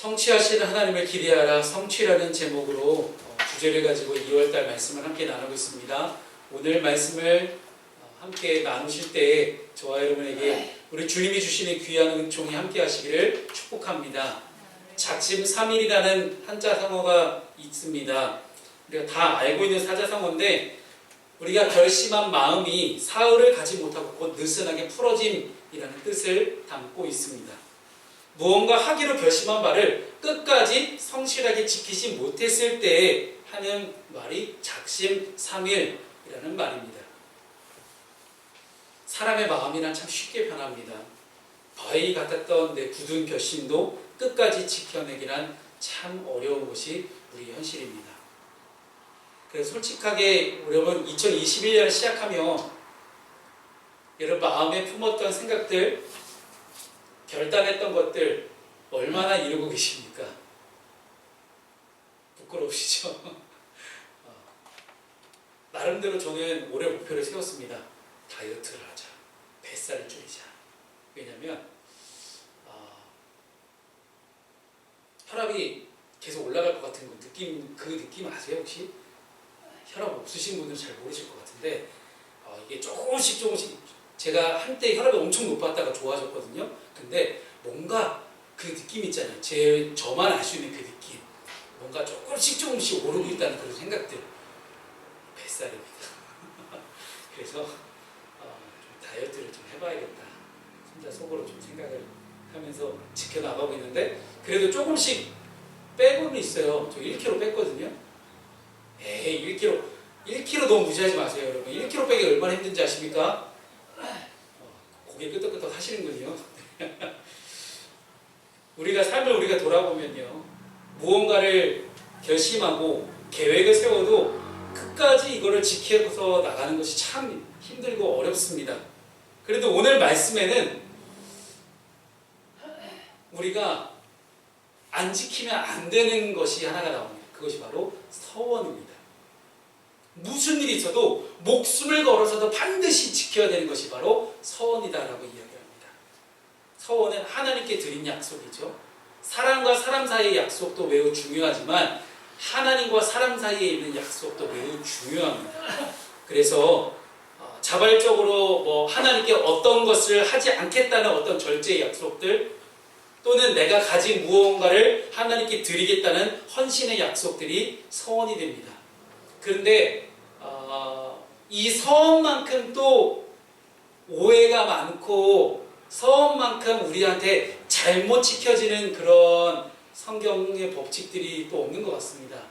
성취하시는 하나님을 기대하라 성취라는 제목으로 주제를 가지고 2월달 말씀을 함께 나누고 있습니다. 오늘 말씀을 함께 나누실 때 저와 여러분에게 우리 주님이 주시는 귀한 은총이 함께 하시기를 축복합니다. 작심 3일이라는 한자성어가 있습니다. 우리가 다 알고 있는 사자성어인데 우리가 결심한 마음이 사흘을 가지 못하고 곧 느슨하게 풀어짐이라는 뜻을 담고 있습니다. 무언가 하기로 결심한 바를 끝까지 성실하게 지키지 못했을 때 하는 말이 작심 3일이라는 말입니다. 사람의 마음이란 참 쉽게 변합니다. 바위 같았던 내 굳은 결심도 끝까지 지켜내기란 참 어려운 것이 우리 현실입니다. 그래서 솔직하게 여러분 2021년을 시작하며 여러분 마음에 품었던 생각들, 결단했던 것들 얼마나 이루고 계십니까? 부끄러우시죠? 나름대로 저는 올해 목표를 세웠습니다. 다이어트를 하자. 뱃살을 줄이자. 왜냐면 혈압이 계속 올라갈 것 같은 그 느낌 아세요 혹시? 혈압 없으신 분들은 잘 모르실 것 같은데 이게 조금씩 제가 한때 혈압이 엄청 높았다가 좋아졌거든요. 근데 뭔가 그 느낌 있잖아요. 저만 알 수 있는 그 느낌. 뭔가 조금씩 오르고 있다는 그런 생각들. 뱃살입니다. 그래서 좀 다이어트를 좀 해봐야겠다. 진짜 속으로 좀 생각을 하면서 지켜나가고 있는데 그래도 조금씩 빼고는 있어요. 저 1kg 뺐거든요. 에이 1kg 너무 무시하지 마세요 여러분. 1kg 빼기 얼마나 힘든지 아십니까? 고개 끄덕끄덕 하시는군요. 삶을 돌아보면요, 무언가를 결심하고 계획을 세워도 끝까지 이거를 지켜서 나가는 것이 참 힘들고 어렵습니다. 그래도 오늘 말씀에는 우리가 안 지키면 안 되는 것이 하나가 나옵니다. 그것이 바로 서원입니다. 무슨 일이 있어도 목숨을 걸어서도 반드시 지켜야 되는 것이 바로 서원이다라고 이야기합니다. 서원은 하나님께 드린 약속이죠. 사람과 사람 사이의 약속도 매우 중요하지만 하나님과 사람 사이에 있는 약속도 매우 중요합니다. 그래서 자발적으로 하나님께 어떤 것을 하지 않겠다는 어떤 절제의 약속들 또는 내가 가진 무언가를 하나님께 드리겠다는 헌신의 약속들이 서원이 됩니다. 그런데 이 서원만큼 또 오해가 많고 서원만큼 우리한테 잘못 지켜지는 그런 성경의 법칙들이 또 없는 것 같습니다.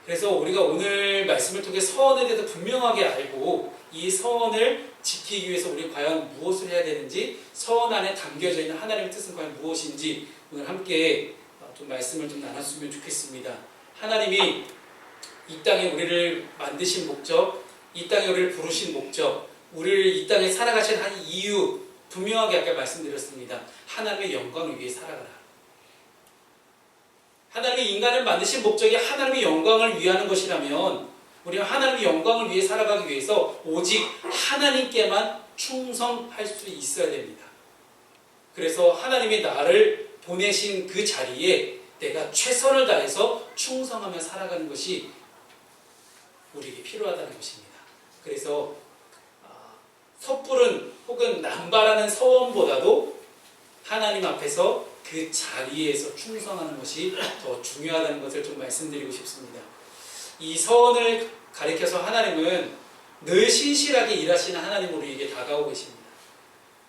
그래서 우리가 오늘 말씀을 통해 서원에 대해서 분명하게 알고 이 서원을 지키기 위해서 우리 과연 무엇을 해야 되는지, 서원 안에 담겨져 있는 하나님의 뜻은 과연 무엇인지 오늘 함께 좀 말씀을 좀 나눴으면 좋겠습니다. 하나님이 이 땅에 우리를 만드신 목적, 이 땅에 우리를 부르신 목적, 우리를 이 땅에 살아가신 한 이유 분명하게 아까 말씀드렸습니다. 하나님의 영광을 위해 살아가라. 하나님의 인간을 만드신 목적이 하나님의 영광을 위하는 것이라면 우리는 하나님의 영광을 위해 살아가기 위해서 오직 하나님께만 충성할 수 있어야 됩니다. 그래서 하나님이 나를 보내신 그 자리에 내가 최선을 다해서 충성하며 살아가는 것이 우리에게 필요하다는 것입니다. 그래서 섣부른 혹은 남발하는 서원보다도 하나님 앞에서 그 자리에서 충성하는 것이 더 중요하다는 것을 좀 말씀드리고 싶습니다. 이 서원을 가리켜서 하나님은 늘 신실하게 일하시는 하나님 우리에게 다가오고 계십니다.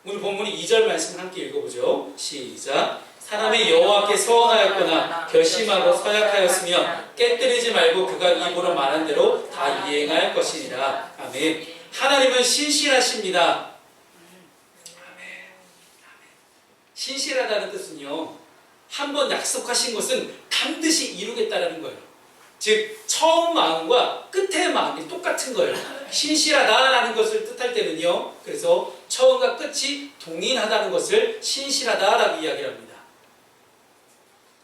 오늘 본문이 2절 말씀 함께 읽어보죠. 시작. 사람이 여호와께 서원하였거나 결심하고 서약하였으며 깨뜨리지 말고 그가 입으로 말한 대로 다 이행할 것이니라. 아멘. 하나님은 신실하십니다. 신실하다는 뜻은요, 한번 약속하신 것은 반드시 이루겠다라는 거예요. 즉 처음 마음과 끝의 마음이 똑같은 거예요. 신실하다라는 것을 뜻할 때는요, 그래서 처음과 끝이 동일하다는 것을 신실하다라고 이야기합니다.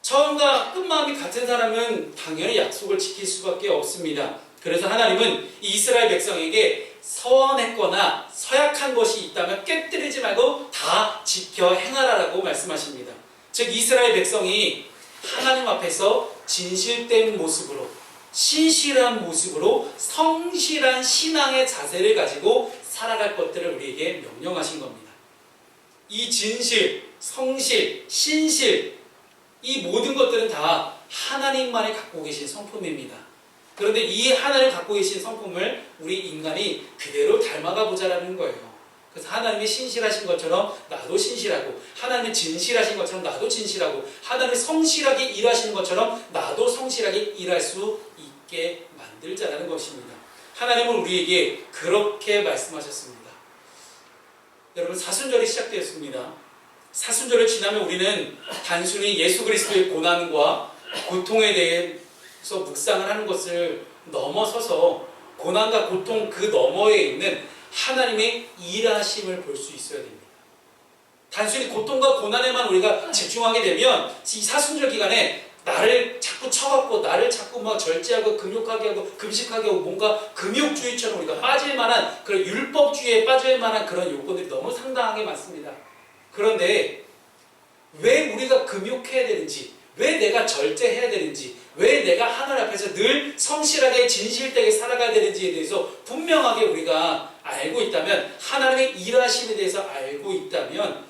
처음과 끝 마음이 같은 사람은 당연히 약속을 지킬 수밖에 없습니다. 그래서 하나님은 이스라엘 백성에게 서원했거나 서약한 것이 있다면 깨뜨리지 말고 다 지켜 행하라라고 말씀하십니다. 즉 이스라엘 백성이 하나님 앞에서 진실된 모습으로, 신실한 모습으로 성실한 신앙의 자세를 가지고 살아갈 것들을 우리에게 명령하신 겁니다. 이 진실, 성실, 신실, 이 모든 것들은 다 하나님만이 갖고 계신 성품입니다. 그런데 이 하나님을 갖고 계신 성품을 우리 인간이 그대로 닮아가 보자라는 거예요. 그래서 하나님이 신실하신 것처럼 나도 신실하고, 하나님이 진실하신 것처럼 나도 진실하고, 하나님이 성실하게 일하시는 것처럼 나도 성실하게 일할 수 있게 만들자라는 것입니다. 하나님은 우리에게 그렇게 말씀하셨습니다. 여러분, 사순절이 시작되었습니다. 사순절을 지나면 우리는 단순히 예수 그리스도의 고난과 고통에 대해서 묵상을 하는 것을 넘어서서 고난과 고통 그 너머에 있는 하나님의 일하심을 볼 수 있어야 됩니다. 단순히 고통과 고난에만 우리가 집중하게 되면 이 사순절 기간에 나를 자꾸 쳐갖고 나를 자꾸 막 절제하고 금욕하게 하고 금식하게 하고 뭔가 금욕주의처럼 우리가 빠질 만한 그런 율법주의에 빠질 만한 그런 요건들이 너무 상당하게 많습니다. 그런데 왜 우리가 금욕해야 되는지, 왜 내가 절제해야 되는지, 왜 내가 하나님 앞에서 늘 성실하게 진실되게 살아가야 되는지에 대해서 분명하게 우리가 알고 있다면, 하나님의 일하심에 대해서 알고 있다면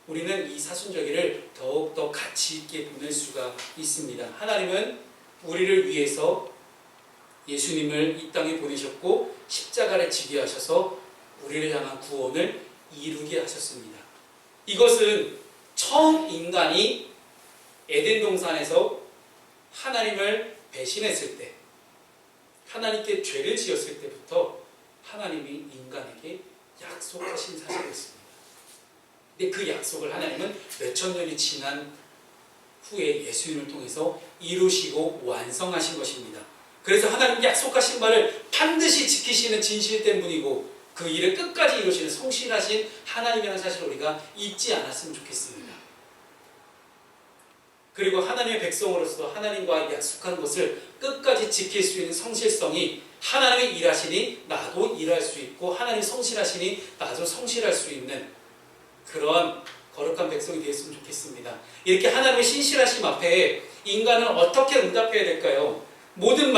우리는 이 사순절기를 더욱더 가치 있게 보낼 수가 있습니다. 하나님은 우리를 위해서 예수님을 이 땅에 보내셨고 십자가를 지게 하셔서 우리를 향한 구원을 이루게 하셨습니다. 이것은 처음 인간이 에덴 동산에서 하나님을 배신했을 때, 하나님께 죄를 지었을 때부터 하나님이 인간에게 약속하신 사실이었습니다. 근데 그 약속을 하나님은 몇천 년이 지난 후에 예수님을 통해서 이루시고 완성하신 것입니다. 그래서 하나님 약속하신 바를 반드시 지키시는 진실된 분이고 그 일을 끝까지 이루시는 성실하신 하나님이라는 사실을 우리가 잊지 않았으면 좋겠습니다. 그리고 하나님의 백성으로서 하나님과 약속한 것을 끝까지 지킬 수 있는 성실성이, 하나님이 일하시니 나도 일할 수 있고 하나님이 성실하시니 나도 성실할 수 있는 그런 거룩한 백성이 되었으면 좋겠습니다. 이렇게 하나님의 신실하심 앞에 인간은 어떻게 응답해야 될까요? 오늘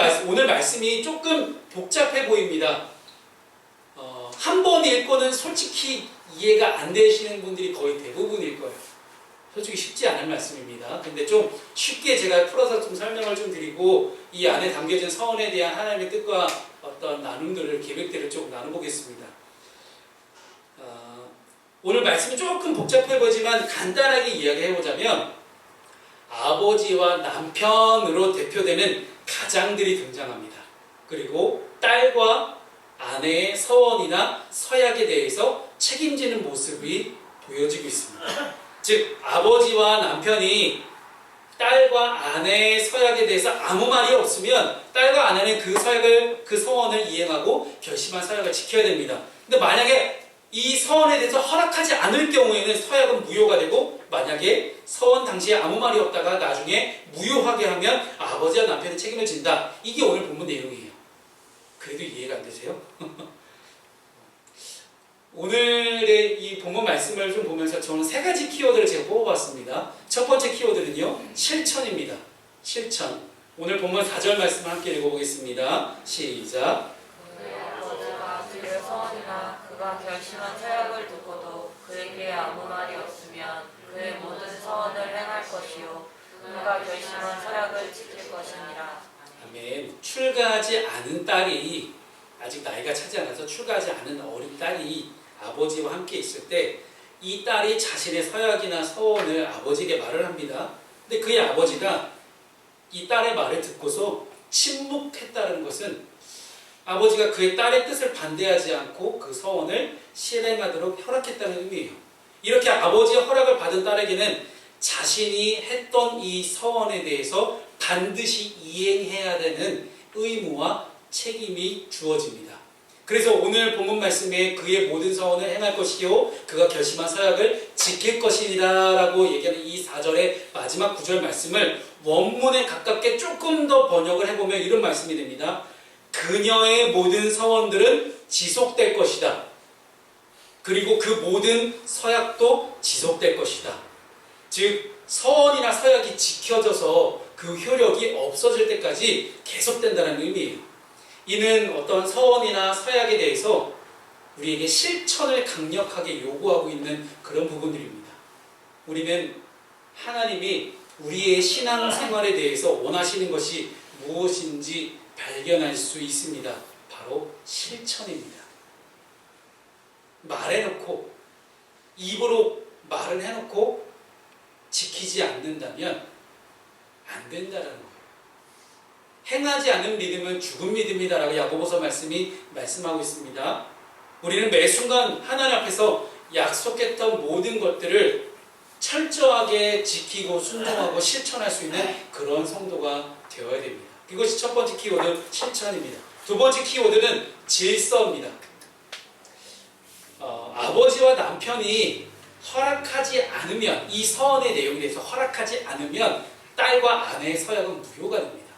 말씀이 조금 복잡해 보입니다. 한 번 읽고는 솔직히 이해가 안 되시는 분들이 거의 대부분일 거예요. 솔직히 쉽지 않은 말씀입니다. 근데 좀 쉽게 제가 풀어서 좀 설명을 좀 드리고 이 안에 담겨진 서원에 대한 하나님의 뜻과 어떤 나눔들을, 계획들을 좀 나눠보겠습니다. 오늘 말씀이 조금 복잡해 보이지만 간단하게 이야기해보자면 아버지와 남편으로 대표되는 가장들이 등장합니다. 그리고 딸과 아내의 서원이나 서약에 대해서 책임지는 모습이 보여지고 있습니다. 즉 아버지와 남편이 딸과 아내의 서약에 대해서 아무 말이 없으면 딸과 아내는 그 서원을 이행하고 결심한 서약을 지켜야 됩니다. 근데 만약에 이 서원에 대해서 허락하지 않을 경우에는 서약은 무효가 되고, 만약에 서원 당시에 아무 말이 없다가 나중에 무효하게 하면 아버지와 남편이 책임을 진다. 이게 오늘 본문 내용이에요. 그래도 이해가 안 되세요? 오늘의 이 본문 말씀을 좀 보면서 저는 세 가지 키워드를 제가 뽑아봤습니다. 첫 번째 키워드는요, 실천입니다. 실천. 오늘 본문 4절 말씀을 함께 읽어보겠습니다. 시작. 그의 아버지가 그의 서원이나 그가 결심한 서약을 듣고도 그에게 아무 말이 없으면 그의 모든 서원을 행할 것이요 그가 결심한 서약을 지킬 것이니라. 아멘. 출가하지 않은 딸이, 아직 나이가 차지 않아서 출가하지 않은 어린 딸이 아버지와 함께 있을 때 이 딸이 자신의 서약이나 서원을 아버지에게 말을 합니다. 근데 그의 아버지가 이 딸의 말을 듣고서 침묵했다는 것은 아버지가 그의 딸의 뜻을 반대하지 않고 그 서원을 실행하도록 허락했다는 의미예요. 이렇게 아버지의 허락을 받은 딸에게는 자신이 했던 이 서원에 대해서 반드시 이행해야 되는 의무와 책임이 주어집니다. 그래서 오늘 본문 말씀에 그의 모든 서원을 행할 것이요 그가 결심한 서약을 지킬 것이니라 라고 얘기하는 이 4절의 마지막 9절 말씀을 원문에 가깝게 조금 더 번역을 해보면 이런 말씀이 됩니다. 그녀의 모든 서원들은 지속될 것이다. 그리고 그 모든 서약도 지속될 것이다. 즉 서원이나 서약이 지켜져서 그 효력이 없어질 때까지 계속된다는 의미예요. 이는 어떤 서원이나 서약에 대해서 우리에게 실천을 강력하게 요구하고 있는 그런 부분들입니다. 우리는 하나님이 우리의 신앙생활에 대해서 원하시는 것이 무엇인지 발견할 수 있습니다. 바로 실천입니다. 말해놓고 입으로 말을 해놓고 지키지 않는다면 안 된다는 거예요. 행하지 않는 믿음은 죽은 믿음이다라고 야고보서 말씀하고 있습니다. 우리는 매 순간 하나님 앞에서 약속했던 모든 것들을 철저하게 지키고 순종하고 실천할 수 있는 그런 성도가 되어야 됩니다. 이것이 첫 번째 키워드 실천입니다. 두 번째 키워드는 질서입니다. 아버지와 남편이 허락하지 않으면, 이 서원의 내용에 대해서 허락하지 않으면 딸과 아내의 서약은 무효가 됩니다.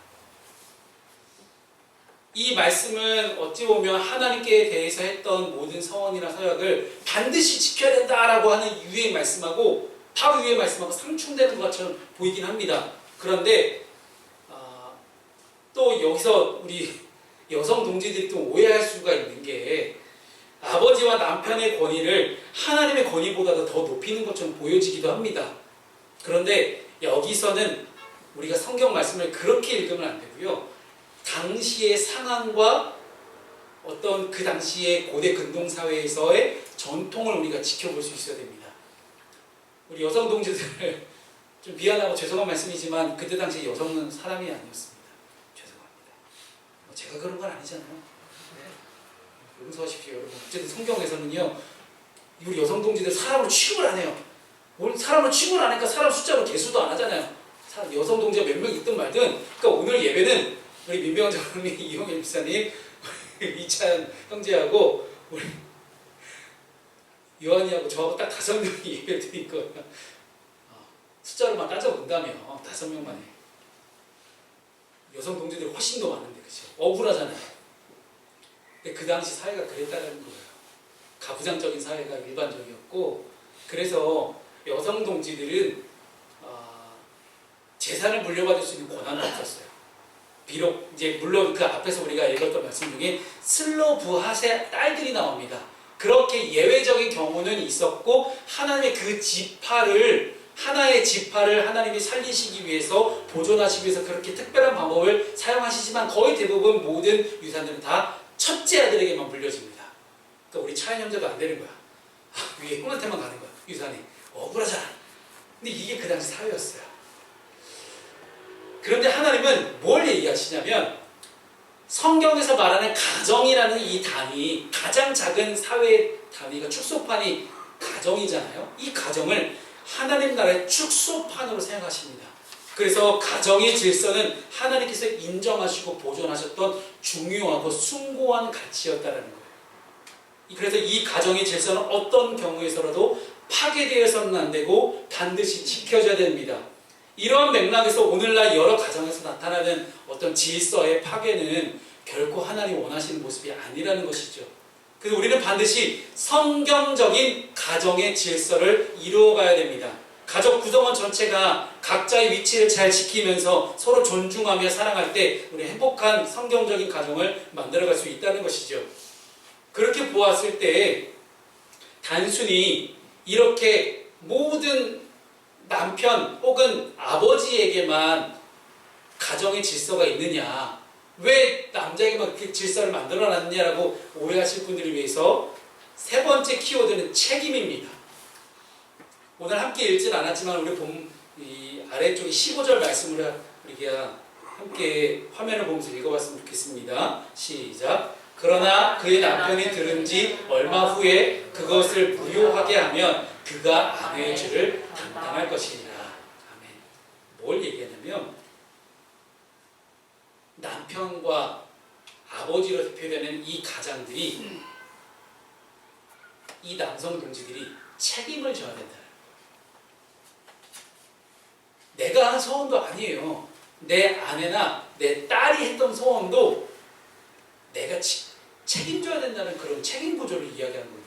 이 말씀은 어찌 보면 하나님께 대해서 했던 모든 서원이나 서약을 반드시 지켜야 된다라고 하는 이유의 말씀하고 바로 위의 말씀하고 상충되는 것처럼 보이긴 합니다. 그런데 또 여기서 우리 여성 동지들이 또 오해할 수가 있는 게 아버지와 남편의 권위를 하나님의 권위보다도 더 높이는 것처럼 보여지기도 합니다. 그런데 여기서는 우리가 성경 말씀을 그렇게 읽으면 안 되고요. 당시의 상황과 어떤 그 당시의 고대 근동사회에서의 전통을 우리가 지켜볼 수 있어야 됩니다. 우리 여성 동지들 좀 미안하고 죄송한 말씀이지만 그때 당시 여성은 사람이 아니었습니다. 죄송합니다. 제가 그런 건 아니잖아요. 용서하십시오 여러분. 어쨌든 성경에서는요, 우리 여성 동지들 사람으로 취급을 안 해요. 사람으로 취급을 안 하니까 사람 숫자로 개수도 안 하잖아요. 여성 동지가 몇 명 있든 말든. 그러니까 오늘 예배는 우리 민병원 장로님, 이용일 목사님, 이찬 형제하고 우리 요한이하고 저하고 딱 5명이 예배 드릴 거예요. 숫자로만 따져본다면 5명만 해. 여성 동지들이 훨씬 더 많은데, 그죠? 억울하잖아요. 근데 그 당시 사회가 그랬다는 거예요. 가부장적인 사회가 일반적이었고, 그래서 여성 동지들은 재산을 물려받을 수 있는 권한은 없었어요. 비록 이제 물론 그 앞에서 우리가 읽었던 말씀 중에 슬로브핫의 딸들이 나옵니다. 그렇게 예외적인 경우는 있었고 하나님의 그 하나의 지파를 하나님이 살리시기 위해서 보존하시기 위해서 그렇게 특별한 방법을 사용하시지만 거의 대부분 모든 유산들은 다 첫째 아들에게만 물려집니다. 그러니까 우리 차인 형제도 안 되는 거야. 위에 형한테만 가는 거야. 유산이. 억울하잖아. 근데 이게 그 당시 사회였어요. 그런데 하나님은 뭘 얘기하시냐면 성경에서 말하는 가정이라는 이 단위, 가장 작은 사회의 단위가 축소판이 가정이잖아요. 이 가정을 하나님 나라의 축소판으로 생각하십니다. 그래서 가정의 질서는 하나님께서 인정하시고 보존하셨던 중요하고 숭고한 가치였다는 거예요. 그래서 이 가정의 질서는 어떤 경우에서라도 파괴되어서는 안 되고 반드시 지켜져야 됩니다. 이러한 맥락에서 오늘날 여러 가정에서 나타나는 어떤 질서의 파괴는 결코 하나님 원하시는 모습이 아니라는 것이죠. 그래서 우리는 반드시 성경적인 가정의 질서를 이루어가야 됩니다. 가족 구성원 전체가 각자의 위치를 잘 지키면서 서로 존중하며 사랑할 때 우리 행복한 성경적인 가정을 만들어갈 수 있다는 것이죠. 그렇게 보았을 때 단순히 이렇게 모든 남편 혹은 아버지에게만 가정의 질서가 있느냐, 왜 남자에게만 그렇게 질서를 만들어놨느냐라고 오해하실 분들을 위해서 세 번째 키워드는 책임입니다. 오늘 함께 읽진 않았지만 우리 이 아래쪽에 15절 말씀을 우리가 함께 화면을 보면서 읽어봤으면 좋겠습니다. 시작. 그러나 그의 남편이 들은 지 얼마 후에 그것을 무효하게 하면 그가 아내의 죄를 담당할 것이니라. 아멘. 뭘 얘기하냐면 남편과 아버지로 대표되는 이 가장들이, 이 남성 동지들이 책임을 져야 된다. 내가 한 소원도 아니에요. 내 아내나 내 딸이 했던 소원도 내가 책임져야 된다는 그런 책임 구조를 이야기하는 겁니다.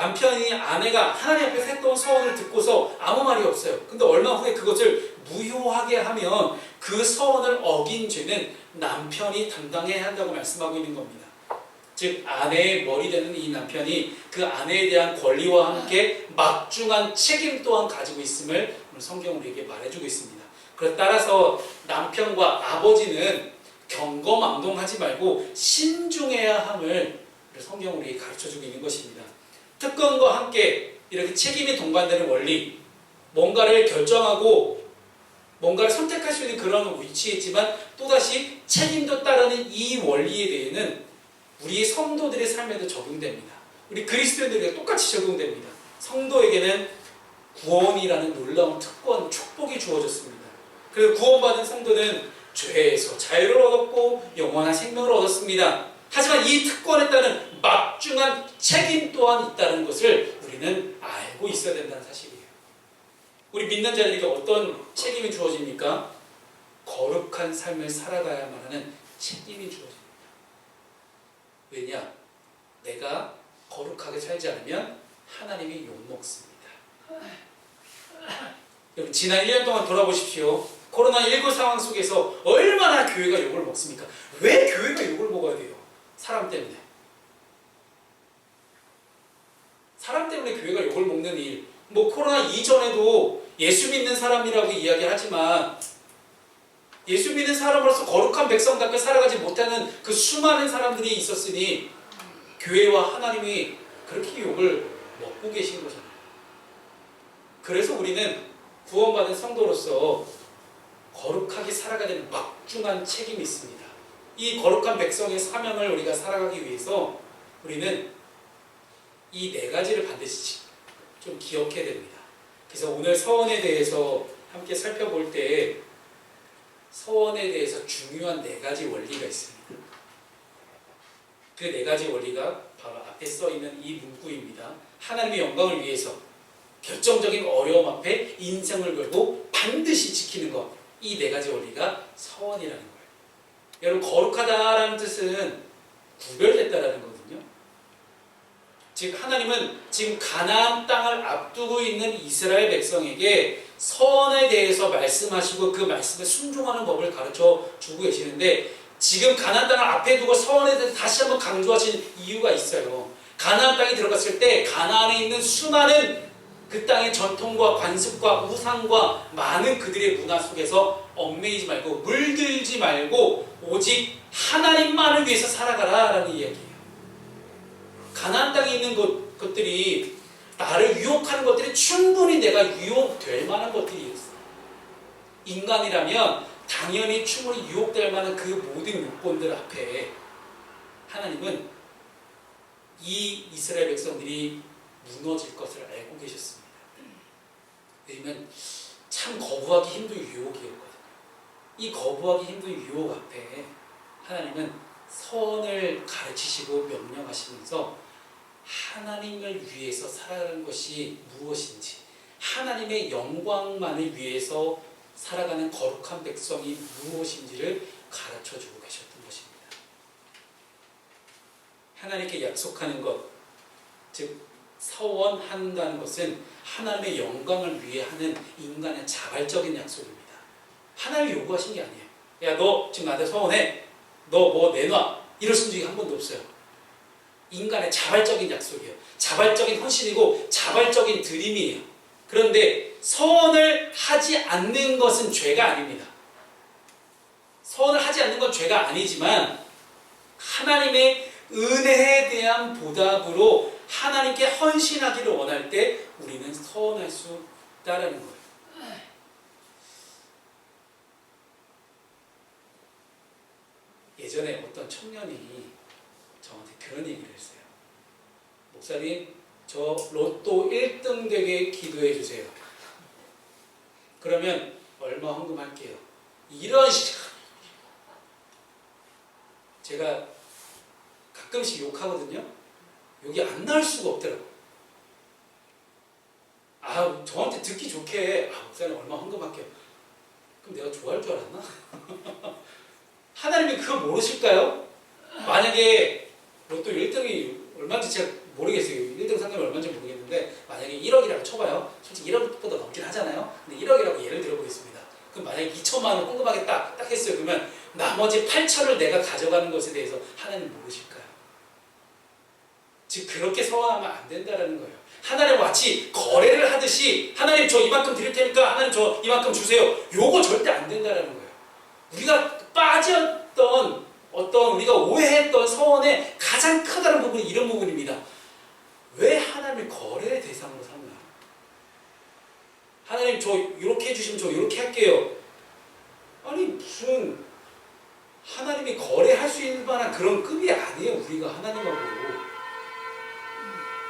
남편이 아내가 하나님 앞에서 했던 서원을 듣고서 아무 말이 없어요. 근데 얼마 후에 그것을 무효하게 하면 그 서원을 어긴 죄는 남편이 담당해야 한다고 말씀하고 있는 겁니다. 즉 아내의 머리 되는 이 남편이 그 아내에 대한 권리와 함께 막중한 책임 또한 가지고 있음을 오늘 성경은 우리에게 말해주고 있습니다. 그래서 따라서 남편과 아버지는 경거망동하지 말고 신중해야 함을 성경은 우리에게 가르쳐주고 있는 것입니다. 특권과 함께 이렇게 책임이 동반되는 원리, 뭔가를 결정하고 뭔가를 선택할 수 있는 그런 위치에 있지만 또다시 책임도 따르는 이 원리에 대해는 우리 성도들의 삶에도 적용됩니다. 우리 그리스도인들에게 똑같이 적용됩니다. 성도에게는 구원이라는 놀라운 특권, 축복이 주어졌습니다. 그래서 구원받은 성도는 죄에서 자유를 얻었고 영원한 생명을 얻었습니다. 하지만 이 특권에 따른 막중한 책임 또한 있다는 것을 우리는 알고 있어야 된다는 사실이에요. 우리 믿는 자들에게 어떤 책임이 주어집니까? 거룩한 삶을 살아가야만 하는 책임이 주어집니다. 왜냐? 내가 거룩하게 살지 않으면 하나님이 욕먹습니다. 여러분 지난 1년 동안 돌아보십시오. 코로나19 상황 속에서 얼마나 교회가 욕을 먹습니까? 왜 교회가 욕을 먹어야 돼요? 사람 때문에. 사람 때문에 교회가 욕을 먹는 일. 뭐 코로나 이전에도 예수 믿는 사람이라고 이야기하지만 예수 믿는 사람으로서 거룩한 백성답게 살아가지 못하는 그 수많은 사람들이 있었으니 교회와 하나님이 그렇게 욕을 먹고 계신 거잖아요. 그래서 우리는 구원받은 성도로서 거룩하게 살아가야 되는 막중한 책임이 있습니다. 이 거룩한 백성의 사명을 우리가 살아가기 위해서 우리는 이 네 가지를 반드시 좀 기억해야 됩니다. 그래서 오늘 서원에 대해서 함께 살펴볼 때 서원에 대해서 중요한 네 가지 원리가 있습니다. 그 네 가지 원리가 바로 앞에 써 있는 이 문구입니다. 하나님의 영광을 위해서 결정적인 어려움 앞에 인생을 걸고 반드시 지키는 것. 이 네 가지 원리가 서원이라는 거예요. 여러분 거룩하다라는 뜻은 구별됐다라는 거거든요. 즉 하나님은 지금 가나안 땅을 앞두고 있는 이스라엘 백성에게 서원에 대해서 말씀하시고 그 말씀에 순종하는 법을 가르쳐 주고 계시는데 지금 가나안 땅을 앞에 두고 서원에 대해서 다시 한번 강조하신 이유가 있어요. 가나안 땅에 들어갔을 때 가나안에 있는 수많은 그 땅의 전통과 관습과 우상과 많은 그들의 문화 속에서 얽매이지 말고 물들지 말고 오직 하나님만을 위해서 살아가라 라는 이야기예요. 가나안 땅에 있는 것들이 나를 유혹하는 것들이 충분히 내가 유혹될 만한 것들이었어요. 인간이라면 당연히 충분히 유혹될 만한 그 모든 요건들 앞에 하나님은 이 이스라엘 백성들이 무너질 것을 알고 계셨습니다. 왜냐면 참 거부하기 힘든 유혹이었거든요. 이 거부하기 힘든 유혹 앞에 하나님은 선을 가르치시고 명령하시면서 하나님을 위해서 살아가는 것이 무엇인지, 하나님의 영광만을 위해서 살아가는 거룩한 백성이 무엇인지를 가르쳐주고 계셨던 것입니다. 하나님께 약속하는 것, 즉 서원한다는 것은 하나님의 영광을 위해 하는 인간의 자발적인 약속입니다. 하나님이 요구하신 게 아니에요. 야, 너 지금 나한테 서원해. 너 뭐 내놔. 이러신 적이 한 번도 없어요. 인간의 자발적인 약속이에요. 자발적인 헌신이고 자발적인 드림이에요. 그런데 서원을 하지 않는 것은 죄가 아닙니다. 서원을 하지 않는 건 죄가 아니지만 하나님의 은혜에 대한 보답으로 하나님께 헌신하기를 원할 때 우리는 서원할 수 있다는 거예요. 예전에 어떤 청년이 저한테 그런 얘기를 했어요. 목사님, 저 로또 1등 되게 기도해 주세요. 그러면 얼마 헌금할게요. 이런 제가 가끔씩 욕하거든요. 욕이 안 나올 수가 없더라고요. 아, 저한테 듣기 좋게 목사님 얼마 헌금할게요. 그럼 내가 좋아할 줄 알았나? 하나님이 그걸 모르실까요? 만약에 로또 1등이 얼마인지 제가 모르겠어요. 1등 상금이 얼마인지 모르겠는데 만약에 1억이라고 쳐봐요. 솔직히 1억보다 넘긴 하잖아요. 근데 1억이라고 예를 들어보겠습니다. 그럼 만약에 2천만 원 헌금하겠다 딱 했어요. 그러면 나머지 8천을 내가 가져가는 것에 대해서 하나님 모르실까요? 즉 그렇게 서원하면 안 된다는 거예요. 하나님 마치 거래를 하듯이 하나님 저 이만큼 드릴 테니까 하나님 저 이만큼 주세요. 요거 절대 안 된다는 거예요. 우리가 빠졌던 어떤 우리가 오해했던 서원의 가장 크다는 부분이 이런 부분입니다. 왜 하나님을 거래의 대상으로 삼나요? 하나님 저 이렇게 해주시면 저 이렇게 할게요. 아니 무슨 하나님이 거래할 수 있는 만한 그런 급이 아니에요. 우리가 하나님하고.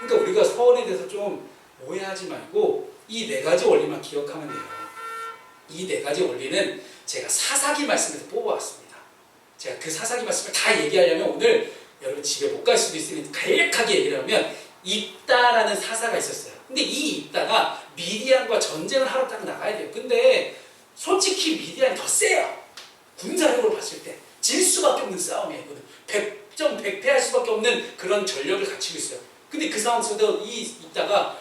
그러니까 우리가 서원에 대해서 좀 오해하지 말고 이 네 가지 원리만 기억하면 돼요. 이 네 가지 원리는 제가 사사기 말씀에서 뽑아왔습니다. 제가 그 사사기 말씀을 다 얘기하려면 오늘 여러분 집에 못 갈 수도 있으니 간략하게 얘기를 하면 입다라는 사사가 있었어요. 근데 이 입다가 미디안과 전쟁을 하러 딱 나가야 돼요. 근데 솔직히 미디안이 더 세요. 군사력으로 봤을 때 질 수밖에 없는 싸움이에요. 100점 100패할 수밖에 없는 그런 전력을 갖추고 있어요. 근데 그 상황 속에서 이 입다가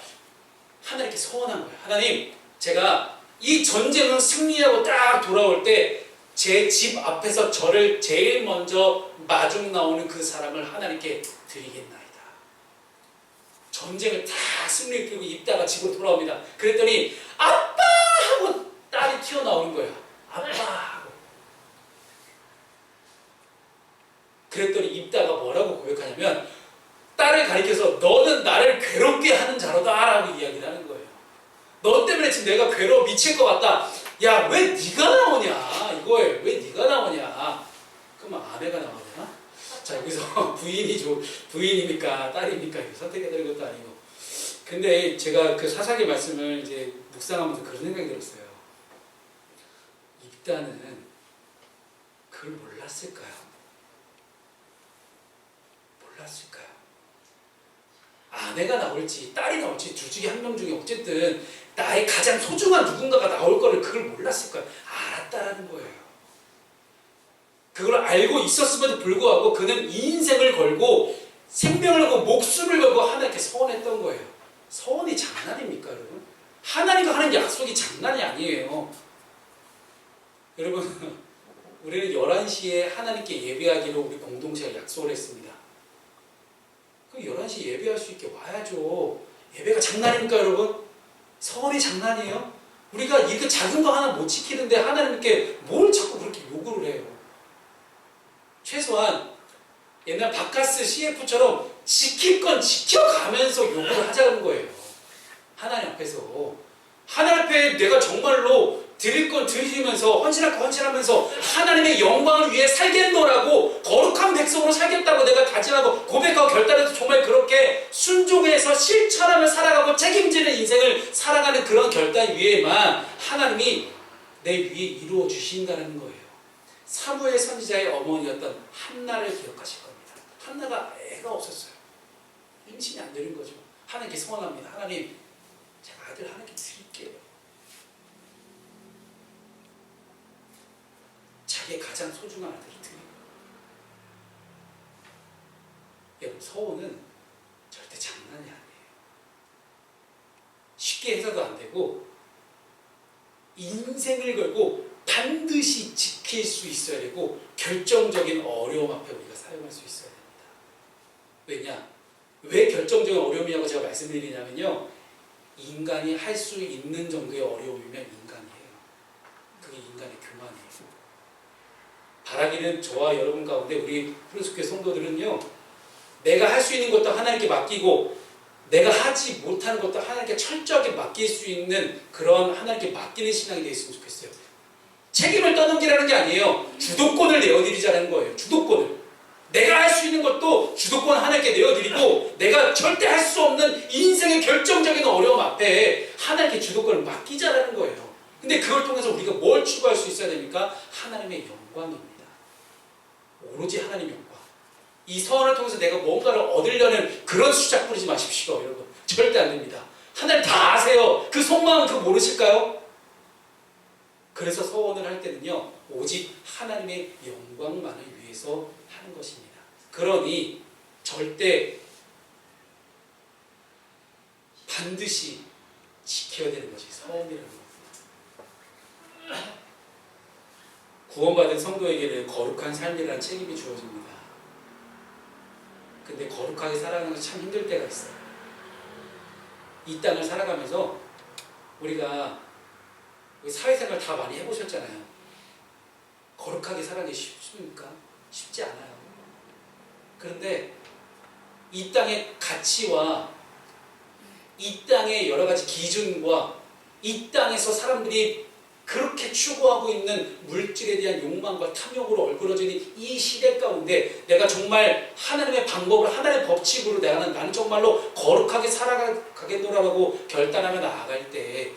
하나님께 서원한 거예요. 하나님, 제가 이 전쟁을 승리하고 딱 돌아올 때 제 집 앞에서 저를 제일 먼저 마중 나오는 그 사람을 하나님께 드리겠나이다. 전쟁을 다 승리 끌고 입다가 집으로 돌아옵니다. 그랬더니 아빠! 하고 딸이 튀어나오는 거예요. 아빠! 하고. 그랬더니 입다가 뭐라고 고백하냐면 딸을 가리켜서 너는 나를 괴롭게 하는 자로다 라고 이야기를 하는 거예요. 너 때문에 지금 내가 괴로워 미칠 것 같다. 야, 왜 네가 나오냐 이거예요. 왜 네가 나오냐. 그러면 아내가 나와야 되나? 자, 여기서 부인입니까 딸입니까 이거 선택해야 되는 것도 아니고. 근데 제가 그 사사기 말씀을 이제 묵상하면서 그런 생각이 들었어요. 입다는 그걸 몰랐을까요? 몰랐을까요? 아내가 나올지 딸이 나올지 둘 중에 한 명 중에 어쨌든 나의 가장 소중한 누군가가 나올 거를 그걸 몰랐을 거예요. 알았다라는 거예요. 그걸 알고 있었음에도 불구하고 그는 인생을 걸고 생명을 걸고 목숨을 걸고 하나님께 서원했던 거예요. 서원이 장난입니까 여러분? 하나님과 하는 약속이 장난이 아니에요. 여러분 우리는 11시에 하나님께 예배하기로 우리 공동체가 약속을 했습니다. 그럼 11시 예배할 수 있게 와야죠. 예배가 장난입니까 여러분? 서원이 장난이에요? 우리가 이렇게 작은 거 하나 못 지키는데 하나님께 뭘 자꾸 그렇게 요구를 해요? 최소한 옛날 바카스 CF처럼 지킬 건 지켜가면서 요구를 하자는 거예요. 하나님 앞에서. 하나님 앞에 내가 정말로 드릴 건 드리면서 헌신할 거 헌신하면서 하나님의 영광을 위해 살겠노라고 거룩한 백성으로 살겠다고 내가 다짐하고 고백하고 결단해서 정말 그렇게 순종해서 실천하며 살아가고 책임지는 인생을 살아가는 그런 결단 위에만 하나님이 내 위에 이루어 주신다는 거예요. 사무엘 선지자의 어머니였던 한나를 기억하실 겁니다. 한나가 애가 없었어요. 임신이 안 되는 거죠. 하나님께 소원합니다. 하나님, 제가 아들 하나님께 드릴게요. 자기의 가장 소중한 아들을 드리고. 여러분, 서원은 절대 장난이 아니에요. 쉽게 해서도 안 되고 인생을 걸고 반드시 지킬 수 있어야 되고 결정적인 어려움 앞에 우리가 사용할 수 있어야 됩니다. 왜냐? 왜 결정적인 어려움이라고 제가 말씀드리냐면요, 인간이 할 수 있는 정도의 어려움이면 인간이에요. 그게 인간의 교만이에요. 바라기는 저와 여러분 가운데 우리 프린스교회 성도들은요, 내가 할 수 있는 것도 하나님께 맡기고 내가 하지 못하는 것도 하나님께 철저하게 맡길 수 있는 그런 하나님께 맡기는 신앙이 되었으면 좋겠어요. 책임을 떠넘기라는 게 아니에요. 주도권을 내어드리자는 거예요. 주도권을. 내가 할 수 있는 것도 주도권 하나님께 내어드리고 내가 절대 할 수 없는 인생의 결정적인 어려움 앞에 하나님께 주도권을 맡기자라는 거예요. 근데 그걸 통해서 우리가 뭘 추구할 수 있어야 됩니까? 하나님의 영광입니다. 오로지 하나님의 영광. 이 서원을 통해서 내가 뭔가를 얻으려는 그런 수작 부리지 마십시오, 여러분. 절대 안 됩니다. 하나님 다 아세요. 그 속마음은 그거 모르실까요? 그래서 서원을 할 때는요, 오직 하나님의 영광만을 위해서 하는 것입니다. 그러니 절대 반드시 지켜야 되는 것이 서원이라는 겁니다. 구원받은 성도에게는 거룩한 삶이라는 책임이 주어집니다. 근데 거룩하게 살아가는 건 참 힘들 때가 있어요. 이 땅을 살아가면서 우리가 사회생활 다 많이 해보셨잖아요. 거룩하게 살아가기 쉽습니까? 쉽지 않아요. 그런데 이 땅의 가치와 이 땅의 여러 가지 기준과 이 땅에서 사람들이 그렇게 추구하고 있는 물질에 대한 욕망과 탐욕으로 얼그러진 이 시대 가운데 내가 정말 하나님의 방법을 하나님의 법칙으로 나는 정말로 거룩하게 살아가겠노라고 결단하며 나아갈 때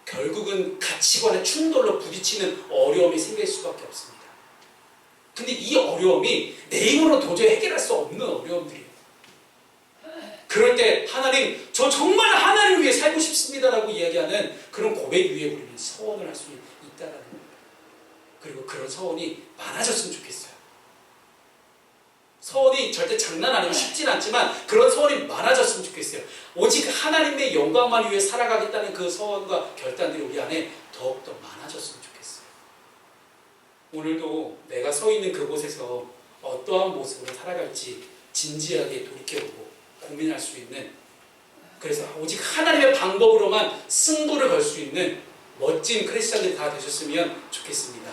결국은 가치관의 충돌로 부딪히는 어려움이 생길 수밖에 없습니다. 근데 이 어려움이 내 힘으로 도저히 해결할 수 없는 어려움들이에요. 그럴 때 하나님, 저 정말 하나님을 위해 살고 싶습니다라고 이야기하는 그런 고백 위에 우리는 서원을 할 수 있다라는 겁니다. 그리고 그런 서원이 많아졌으면 좋겠어요. 서원이 절대 장난 아니고 쉽진 않지만 그런 서원이 많아졌으면 좋겠어요. 오직 하나님의 영광만 위해 살아가겠다는 그 서원과 결단들이 우리 안에 더욱더 많아졌으면 좋겠어요. 오늘도 내가 서 있는 그곳에서 어떠한 모습으로 살아갈지 진지하게 돌이켜보고 고민할 수 있는, 그래서 오직 하나님의 방법으로만 승부를 걸 수 있는 멋진 크리스찬들이 다 되셨으면 좋겠습니다.